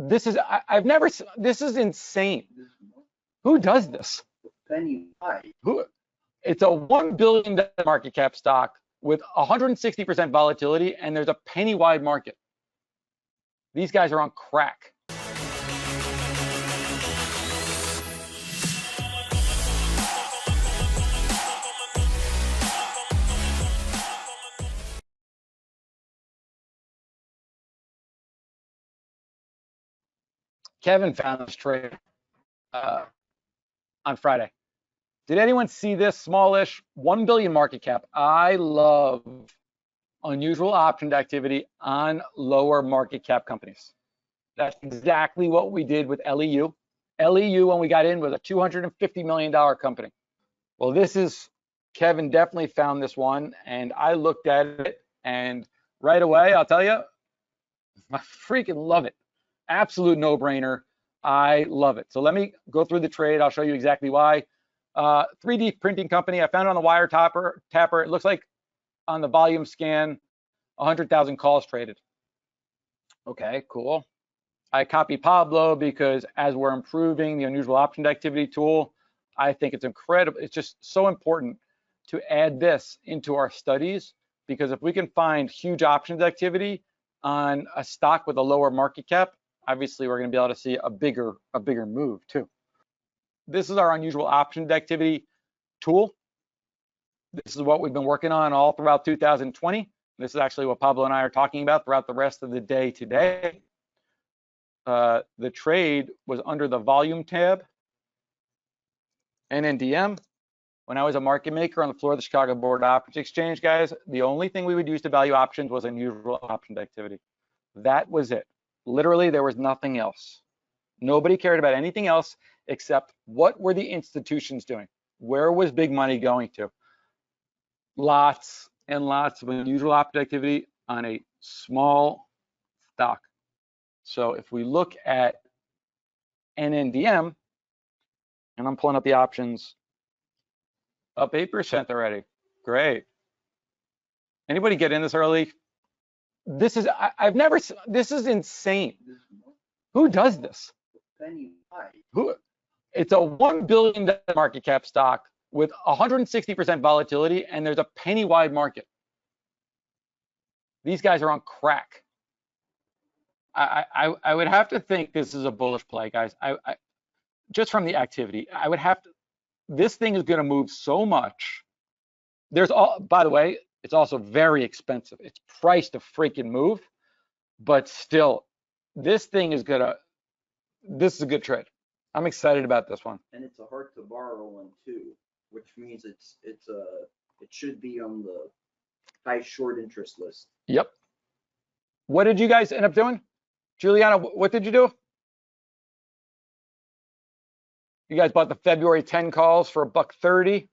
This is, I've never, this is insane. Who does this? Who? It's a $1 billion market cap stock with 160% volatility, and there's a penny wide market. These guys are on crack. Kevin found this trade on Friday. Did anyone see this smallish 1 billion market cap? I love unusual option activity on lower market cap companies. That's exactly what we did with LEU. LEU, when we got in, was a $250 million company. Well, this is, Kevin definitely found this one, and I looked at it, and right away, I'll tell you, I freaking love it. Absolute no-brainer. I love it. So let me go through the trade. I'll show you exactly why. 3D printing company. I found it on the wire tapper. It looks like on the volume scan, 100,000 calls traded. Okay, cool. I copy Pablo because as we're improving the unusual option activity tool, I think it's incredible. It's just so important to add this into our studies, because if we can find huge options activity on a stock with a lower market cap, obviously we're going to be able to see a bigger move too. This is our unusual options activity tool. This is what we've been working on all throughout 2020. This is actually what Pablo and I are talking about throughout the rest of the day today. The trade was under the volume tab, NNDM. When I was a market maker on the floor of the Chicago Board Options Exchange, guys, the only thing we would use to value options was unusual options activity. That was it. Literally, there was nothing else. Nobody cared about anything else except what were the institutions doing? Where was big money going to? Lots and lots of unusual option activity on a small stock. So if we look at NNDM, and I'm pulling up the options, up 8% already. Great. Anybody get in this early? This is, I've never, this is insane. Who does this? Who? It's a $1 billion market cap stock with 160% volatility, and there's a penny wide market. These guys are on crack. I would have to think this is a bullish play, guys. Just from the activity, I would have to. This thing is going to move so much. There's all. By the way, it's also very expensive. It's priced to freaking move, but still, this thing is gonna. This is a good trade. I'm excited about this one. And it's a hard to borrow one too, which means it should be on the high short interest list. Yep. What did you guys end up doing? Juliana, what did you do? You guys bought the February 10 calls for $1.30.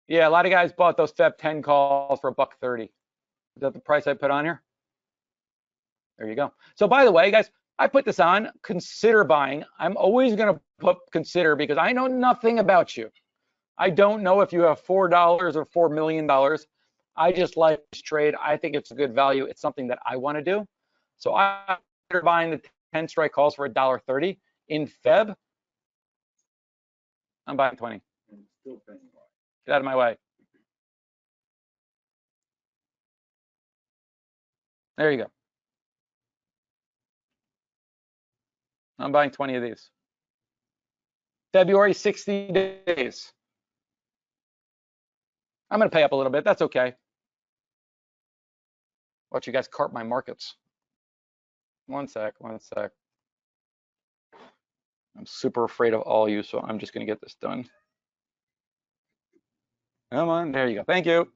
Yeah, a lot of guys bought those Feb 10 calls for $1.30. Is that the price I put on here? There you go. So by the way, guys, I put this on, consider buying. I'm always going to put consider because I know nothing about you. I don't know if you have $4 or $4 million. I just like this trade. I think it's a good value. It's something that I want to do. So I'm buying the 10 strike calls for $1.30 in Feb. I'm buying 20. Get out of my way. There you go. I'm buying 20 of these. February, 60 days. I'm going to pay up a little bit. That's okay. Watch you guys cart my markets. One sec. I'm super afraid of all you, so I'm just going to get this done. Come on. There you go. Thank you.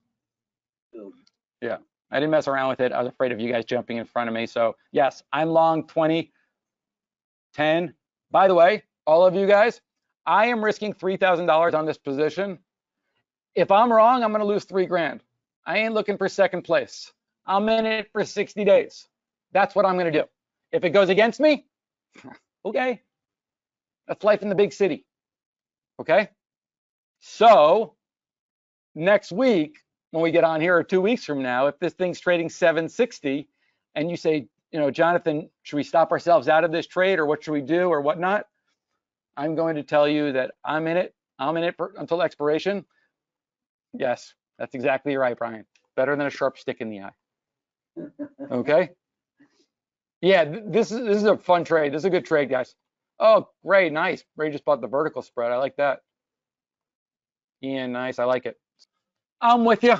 Yeah, I didn't mess around with it. I was afraid of you guys jumping in front of me. So yes, I'm long 20, 10. By the way, all of you guys, I am risking $3,000 on this position. If I'm wrong, I'm going to lose $3 grand. I ain't looking for second place. I'm in it for 60 days. That's what I'm going to do. If it goes against me, okay. That's life in the big city. Okay. So next week, when we get on here, or 2 weeks from now, if this thing's trading 760 and you say, Jonathan, should we stop ourselves out of this trade or what should we do or whatnot? I'm going to tell you that I'm in it until expiration. Yes, that's exactly right, Brian. Better than a sharp stick in the eye. Okay. Yeah, this is a fun trade. This is a good trade, guys. Oh, Ray, nice. Ray just bought the vertical spread. I like that. Ian, nice. I like it. I'm with you.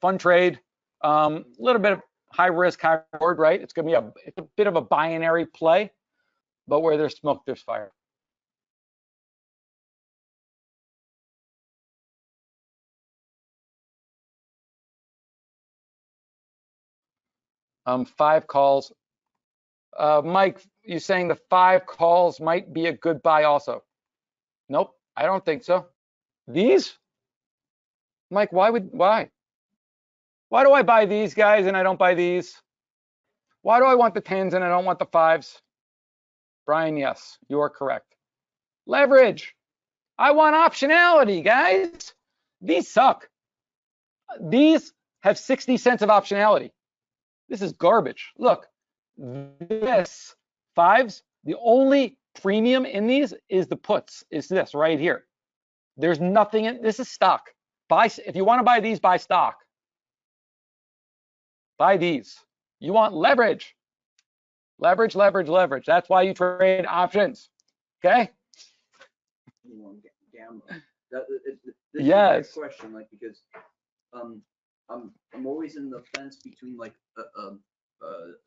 Fun trade. A little bit of high risk, high reward, right? It's gonna be it's a bit of a binary play, but where there's smoke, there's fire. 5 calls. Mike, you saying the 5 calls might be a good buy also? Nope, I don't think so. These? Mike, why? Why do I buy these guys and I don't buy these? Why do I want the 10s and I don't want the 5s? Brian, yes, you are correct. Leverage. I want optionality, guys. These suck. These have 60 cents of optionality. This is garbage. Look, this 5s, the only premium in these is the puts, is this right here. There's nothing in, this is stock. If you want to buy these, buy stock. Buy these. You want leverage. Leverage, leverage, leverage. That's why you trade options. Okay? You want to gamble. This yes. is a question, like, because I'm always in the fence between like a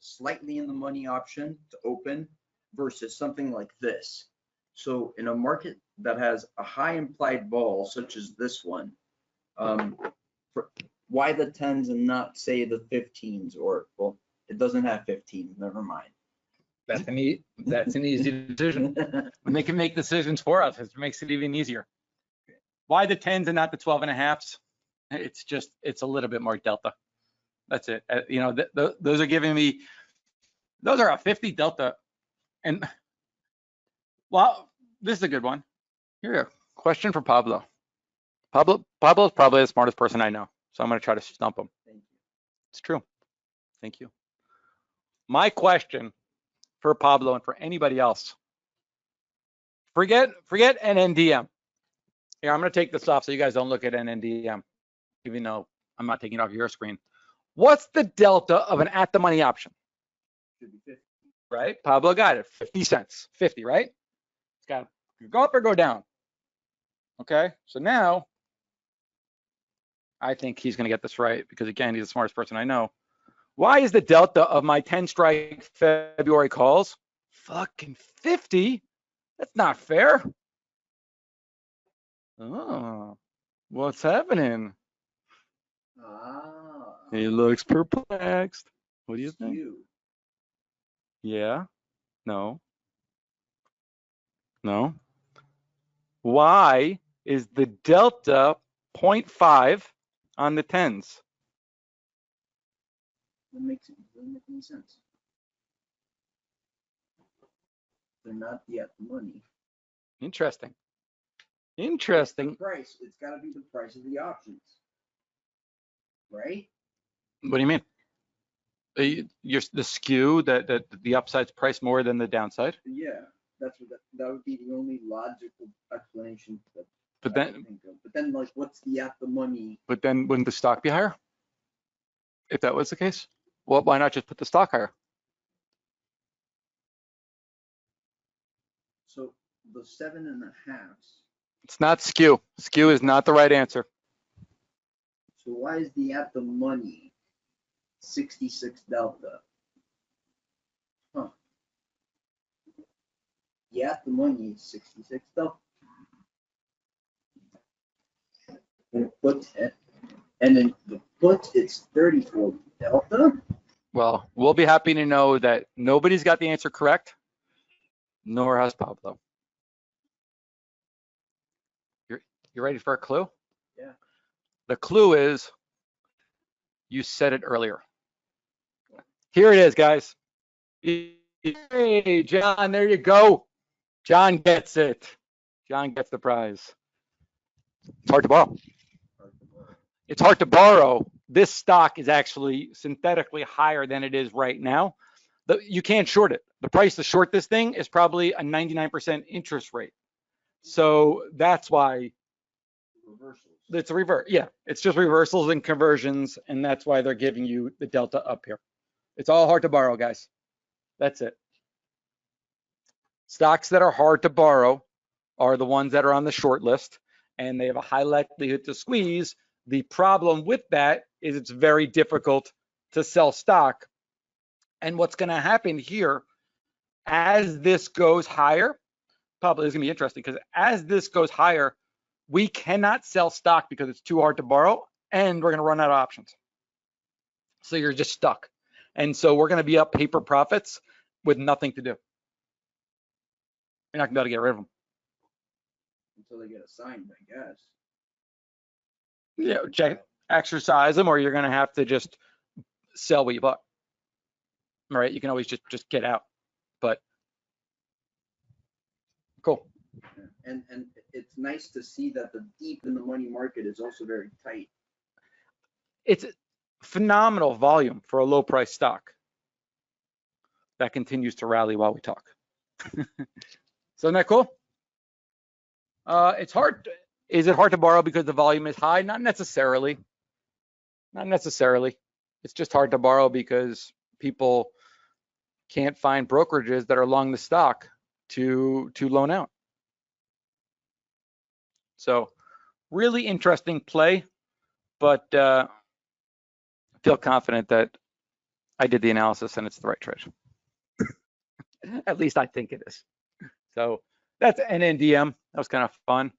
slightly in the money option to open versus something like this. So in a market that has a high implied vol, such as this one, why the 10s and not say the 15s? Or, well, it doesn't have 15s. Never mind. That's an easy decision. When they can make decisions for us, it makes it even easier. Why the 10s and not the 12.5s? It's a little bit more delta. That's it. Those are giving me, those are a 50 delta. And well, this is a good one. Here, a question for Pablo. Pablo's probably the smartest person I know, so I'm going to try to stump him. Thank you. It's true. Thank you. My question for Pablo and for anybody else, forget NNDM. Here, I'm going to take this off so you guys don't look at NNDM, even though I'm not taking it off your screen. What's the delta of an at the money option? Should be 50. Right? Pablo got it. 50 cents. 50, right? It's got to go up or go down. Okay, so now I think he's going to get this right because, again, he's the smartest person I know. Why is the delta of my 10 strike February calls fucking 50? That's not fair. Oh, what's happening? He looks perplexed. What do you think? Yeah? No? No? Why is the delta 0.5 on the 10s? Doesn't make any sense. They're not yet money. Interesting. Interesting. The price. It's got to be the price of the options, right? What do you mean? The skew that the upside's priced more than the downside? Yeah, that would be the only logical explanation. But then, like, what's the at the money? But then, wouldn't the stock be higher? If that was the case, well, why not just put the stock higher? So the 7.5. It's not skew. Skew is not the right answer. So why is the at the money 66 delta? Huh. The at the money is 66 delta. And then the put, it's 34 delta. Well, we'll be happy to know that nobody's got the answer correct, nor has Pablo. You ready for a clue? Yeah. The clue is, you said it earlier. Here it is, guys. Hey, John, there you go. John gets it. John gets the prize. It's hard to borrow. It's hard to borrow. This stock is actually synthetically higher than it is right now. You can't short it. The price to short this thing is probably a 99% interest rate. So that's why Reversals. it's a revert. Yeah, it's just reversals and conversions, and that's why they're giving you the delta up here. It's all hard to borrow, guys. That's it. Stocks that are hard to borrow are the ones that are on the short list, and they have a high likelihood to squeeze. The problem with that is it's very difficult to sell stock. And what's going to happen here, as this goes higher, probably is going to be interesting, because as this goes higher, we cannot sell stock because it's too hard to borrow, and we're going to run out of options. So you're just stuck. And so we're going to be up paper profits with nothing to do. You're not going to be able to get rid of them. Until they get assigned, I guess. Yeah, exercise them, or you're going to have to just sell what you bought. All right, you can always just get out. But cool. And it's nice to see that the deep in the money market is also very tight. It's phenomenal volume for a low price stock that continues to rally while we talk. So isn't that cool? It's hard. Is it hard to borrow because the volume is high? Not necessarily. Not necessarily. It's just hard to borrow because people can't find brokerages that are long the stock to loan out. So really interesting play, but I feel confident that I did the analysis and it's the right trade. At least I think it is. So that's NNDM. That was kind of fun.